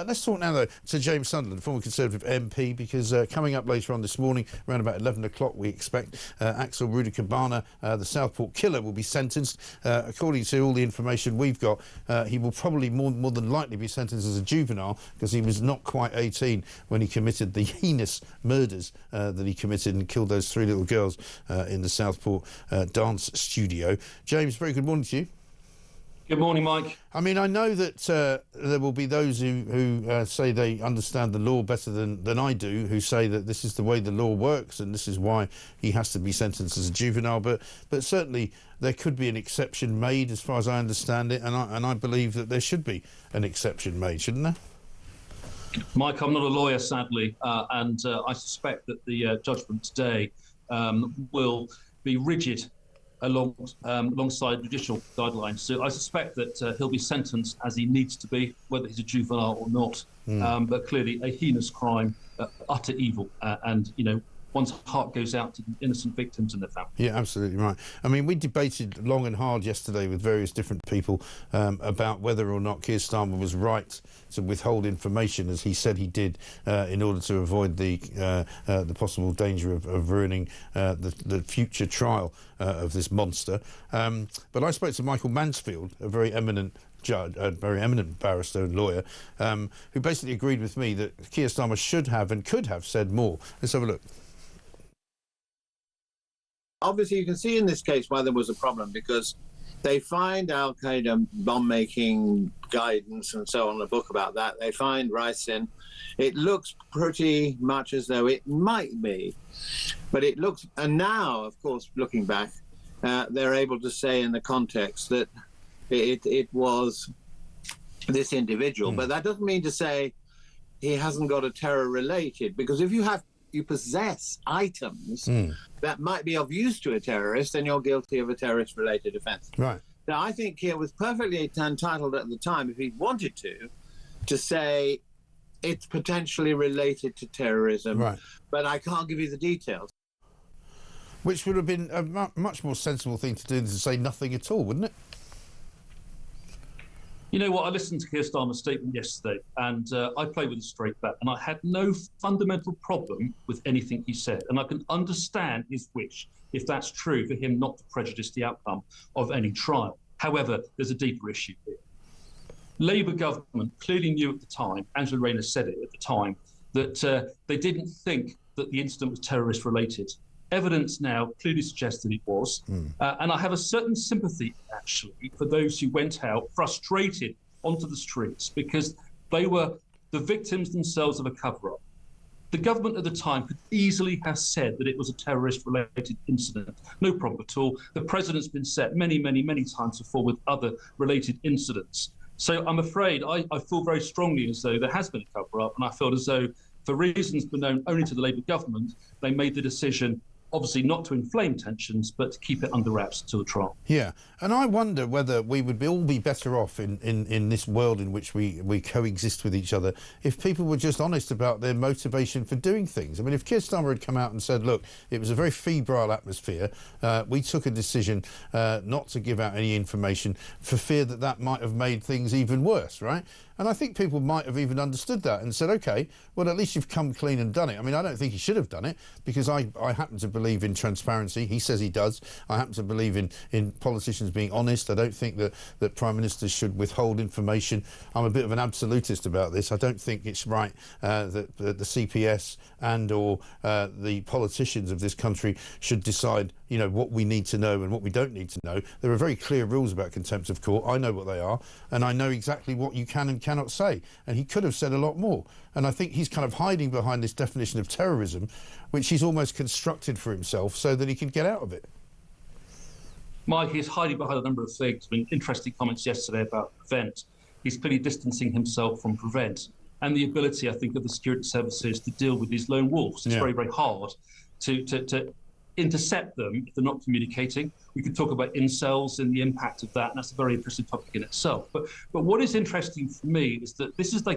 Let's talk now, though, to James Sunderland, former Conservative MP, because coming up later on this morning, around about 11 o'clock, we expect Axel Rudakubana, the Southport killer, will be sentenced. According to all the information we've got, he will probably more than likely be sentenced as a juvenile, because he was not quite 18 when he committed the heinous murders that he committed and killed those 3 little girls in the Southport dance studio. James, very good morning to you. Good morning, Mike. I mean, I know that there will be those who say they understand the law better than I do, who say that this is the way the law works and this is why he has to be sentenced as a juvenile. But certainly there could be an exception made, as far as I understand it, and I believe that there should be an exception made, shouldn't there? Mike, I'm not a lawyer, sadly, and I suspect that the judgment today will be rigid alongside judicial guidelines. So I suspect that he'll be sentenced as he needs to be, whether he's a juvenile or not. But clearly a heinous crime, utter evil, and, you know, one's heart goes out to the innocent victims and their families. Yeah, absolutely right. I mean, we debated long and hard yesterday with various different people about whether or not Keir Starmer was right to withhold information, as he said he did, in order to avoid the possible danger of ruining the future trial of this monster. But I spoke to Michael Mansfield, a very eminent judge, a very eminent barrister and lawyer, who basically agreed with me that Keir Starmer should have and could have said more. Let's have a look. Obviously, you can see in this case why there was a problem, because they find Al Qaeda bomb-making guidance and so on, a book about that. They find ricin. It looks pretty much as though it might be, but it looks, and now, of course, looking back, they're able to say in the context that it was this individual. But that doesn't mean to say he hasn't got a terror related, because if you possess items that might be of use to a terrorist, then you're guilty of a terrorist-related offence. Right. Now, I think Keir was perfectly entitled at the time, if he wanted to say it's potentially related to terrorism, right, but I can't give you the details. Which would have been a much more sensible thing to do than to say nothing at all, wouldn't it? You know what, I listened to Keir Starmer's statement yesterday, and I played with a straight bat, and I had no fundamental problem with anything he said. And I can understand his wish, if that's true, for him not to prejudice the outcome of any trial. However, there's a deeper issue here. Labour government clearly knew at the time, Angela Rayner said it at the time, that they didn't think that the incident was terrorist-related. Evidence now clearly suggests that it was. And I have a certain sympathy, actually, for those who went out frustrated onto the streets because they were the victims themselves of a cover-up. The government at the time could easily have said that it was a terrorist-related incident. No problem at all. The precedent's been set many, many, many times before with other related incidents. So I'm afraid I feel very strongly as though there has been a cover-up, and I feel as though, for reasons known only to the Labour government, they made the decision obviously not to inflame tensions, but to keep it under wraps until the trial. Yeah, and I wonder whether we would all be better off in this world in which we coexist with each other if people were just honest about their motivation for doing things. I mean, if Keir Starmer had come out and said, look, it was a very febrile atmosphere, we took a decision not to give out any information for fear that that might have made things even worse, right? And I think people might have even understood that and said, OK, well, at least you've come clean and done it. I mean, I don't think he should have done it, because I happen to believe in transparency. He says he does. I happen to believe in politicians being honest. I don't think that Prime Ministers should withhold information. I'm a bit of an absolutist about this. I don't think it's right that the CPS and or the politicians of this country should decide, you know, what we need to know and what we don't need to know. There are very clear rules about contempt of court. I know what they are, and I know exactly what you can and cannot say. And he could have said a lot more. And I think he's kind of hiding behind this definition of terrorism, which he's almost constructed for himself so that he can get out of it. Mike, he's hiding behind a number of things. I mean, interesting comments yesterday about Prevent. He's clearly distancing himself from Prevent and the ability, I think, of the security services to deal with these lone wolves. It's very, very hard to intercept them if they're not communicating. We could talk about incels and the impact of that, and that's a very interesting topic in itself. But what is interesting for me is that this is the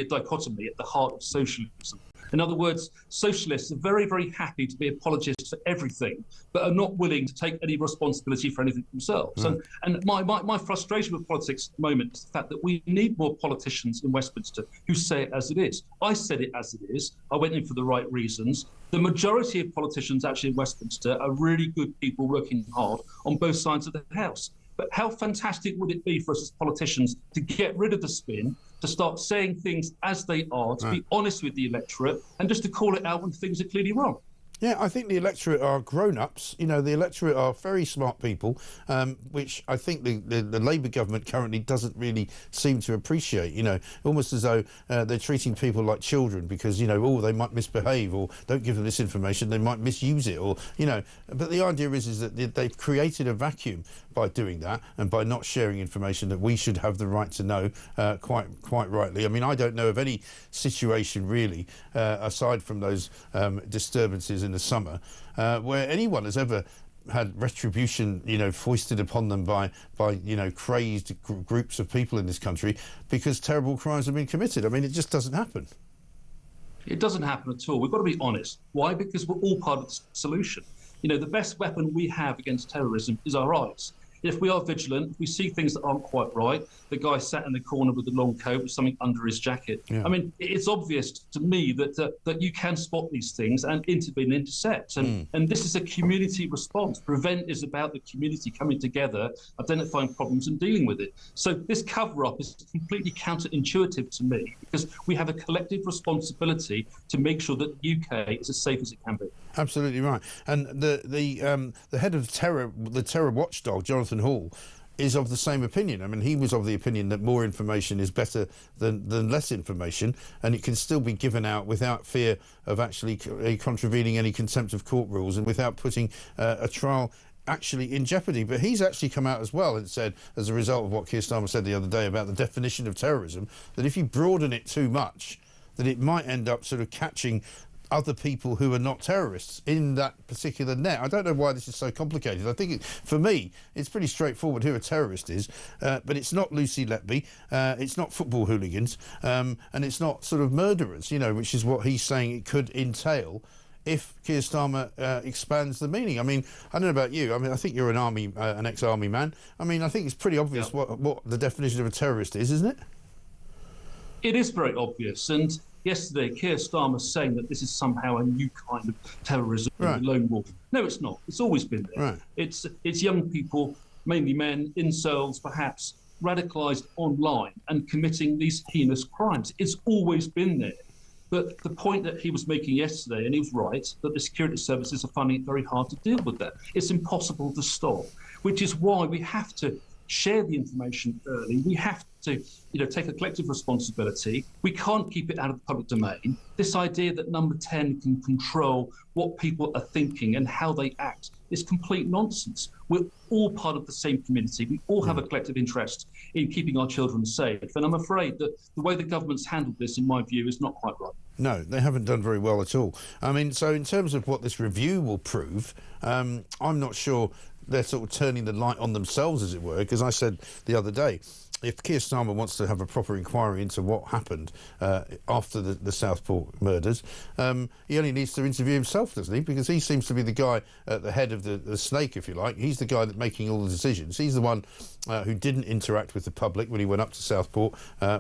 dichotomy at the heart of socialism. In other words, socialists are very, very happy to be apologists for everything, but are not willing to take any responsibility for anything themselves. Mm. And my frustration with politics at the moment is the fact that we need more politicians in Westminster who say it as it is. I said it as it is. I went in for the right reasons. The majority of politicians actually in Westminster are really good people working hard on both sides of the House. But how fantastic would it be for us as politicians to get rid of the spin, to start saying things as they are, to be honest with the electorate, and just to call it out when things are clearly wrong? Yeah, I think the electorate are grown-ups. You know, the electorate are very smart people, which I think the Labour government currently doesn't really seem to appreciate, you know, almost as though they're treating people like children because, you know, oh, they might misbehave, or don't give them this information, they might misuse it, or, you know. But the idea is that they've created a vacuum by doing that and by not sharing information that we should have the right to know, quite rightly. I mean, I don't know of any situation really, aside from those disturbances in the summer, where anyone has ever had retribution, you know, foisted upon them by you know, crazed groups of people in this country because terrible crimes have been committed. I mean, it just doesn't happen. It doesn't happen at all. We've got to be honest. Why? Because we're all part of the solution. You know, the best weapon we have against terrorism is our eyes. If we are vigilant, if we see things that aren't quite right, the guy sat in the corner with the long coat with something under his jacket. Yeah. I mean, it's obvious to me that you can spot these things and intervene, intercept. And this is a community response. Prevent is about the community coming together, identifying problems and dealing with it. So this cover-up is completely counterintuitive to me because we have a collective responsibility to make sure that the UK is as safe as it can be. Absolutely right. And the head of terror, the terror watchdog, Jonathan Hall, is of the same opinion. I mean, he was of the opinion that more information is better than less information, and it can still be given out without fear of actually contravening any contempt of court rules and without putting a trial actually in jeopardy. But he's actually come out as well and said, as a result of what Keir Starmer said the other day about the definition of terrorism, that if you broaden it too much, that it might end up sort of catching other people who are not terrorists in that particular net. I don't know why this is so complicated. I think, for me, it's pretty straightforward who a terrorist is, but it's not Lucy Letby, it's not football hooligans, and it's not sort of murderers, you know, which is what he's saying it could entail if Keir Starmer expands the meaning. I mean, I don't know about you. I mean, I think you're an ex-army man. I mean, I think it's pretty obvious what the definition of a terrorist is, isn't it? It is very obvious, and yesterday, Keir Starmer saying that this is somehow a new kind of terrorism, right, lone wolf. No, it's not. It's always been there. Right. It's young people, mainly men, incels perhaps, radicalised online and committing these heinous crimes. It's always been there. But the point that he was making yesterday, and he was right, that the security services are finding it very hard to deal with that. It's impossible to stop, which is why we have to share the information early. We have to, you know, take a collective responsibility. We can't keep it out of the public domain. This idea that Number 10 can control what people are thinking and how they act is complete nonsense. We're all part of the same community. We all have a collective interest in keeping our children safe. And I'm afraid that the way the government's handled this, in my view, is not quite right. No, they haven't done very well at all. I mean, so in terms of what this review will prove, I'm not sure they're sort of turning the light on themselves, as it were, because I said the other day, if Keir Starmer wants to have a proper inquiry into what happened after the Southport murders, he only needs to interview himself, doesn't he? Because he seems to be the guy at the head of the snake, if you like. He's the guy that's making all the decisions. He's the one who didn't interact with the public when he went up to Southport.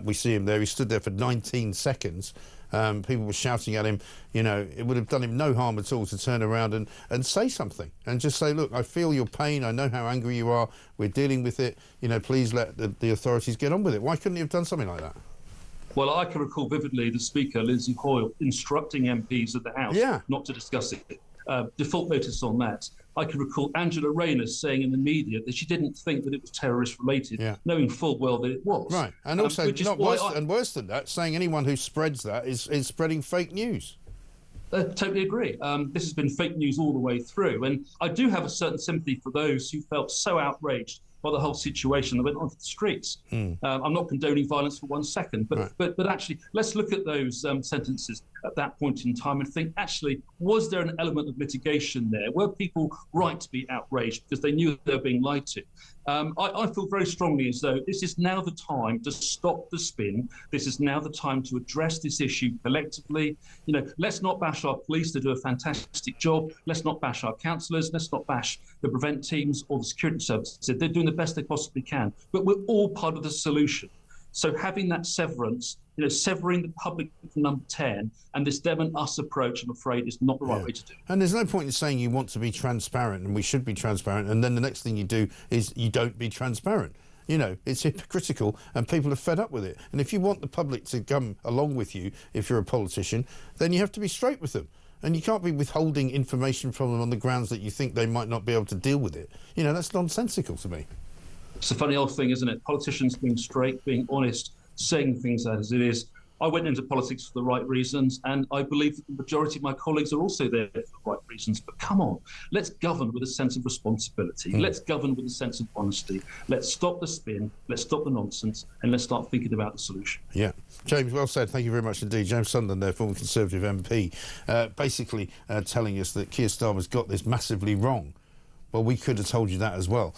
We see him there. He stood there for 19 seconds. People were shouting at him. You know, it would have done him no harm at all to turn around and say something and just say, look, I feel your pain. I know how angry you are. We're dealing with it. You know, please let the authorities get on with it. Why couldn't he have done something like that? Well, I can recall vividly the Speaker, Lindsay Hoyle, instructing MPs of the House not to discuss it. Default notice on that. I can recall Angela Rayner saying in the media that she didn't think that it was terrorist-related, knowing full well that it was. Right, and also, worse than that, saying anyone who spreads that is spreading fake news. Totally agree. This has been fake news all the way through, and I do have a certain sympathy for those who felt so outraged by the whole situation that went onto the streets. I'm not condoning violence for 1 second, but actually, let's look at those sentences at that point in time and think, actually, was there an element of mitigation there? Were people right to be outraged because they knew they were being lied to? I feel very strongly as though this is now the time to stop the spin. This is now the time to address this issue collectively. You know, let's not bash our police. They do a fantastic job. Let's not bash our councillors. Let's not bash the prevent teams or the security services. They're doing the best they possibly can. But we're all part of the solution. So having that severance, you know, severing the public from number 10 and this them and us approach, I'm afraid, is not the right way to do it. And there's no point in saying you want to be transparent and we should be transparent, and then the next thing you do is you don't be transparent. You know, it's hypocritical and people are fed up with it. And if you want the public to come along with you, if you're a politician, then you have to be straight with them. And you can't be withholding information from them on the grounds that you think they might not be able to deal with it. You know, that's nonsensical to me. It's a funny old thing, isn't it? Politicians being straight, being honest, saying things as it is. I went into politics for the right reasons, and I believe that the majority of my colleagues are also there for the right reasons. But come on, let's govern with a sense of responsibility. Let's govern with a sense of honesty. Let's stop the spin, let's stop the nonsense, and let's start thinking about the solution. Yeah. James, well said. Thank you very much indeed. James Sunderland there, former Conservative MP, basically telling us that Keir Starmer's got this massively wrong. Well, we could have told you that as well.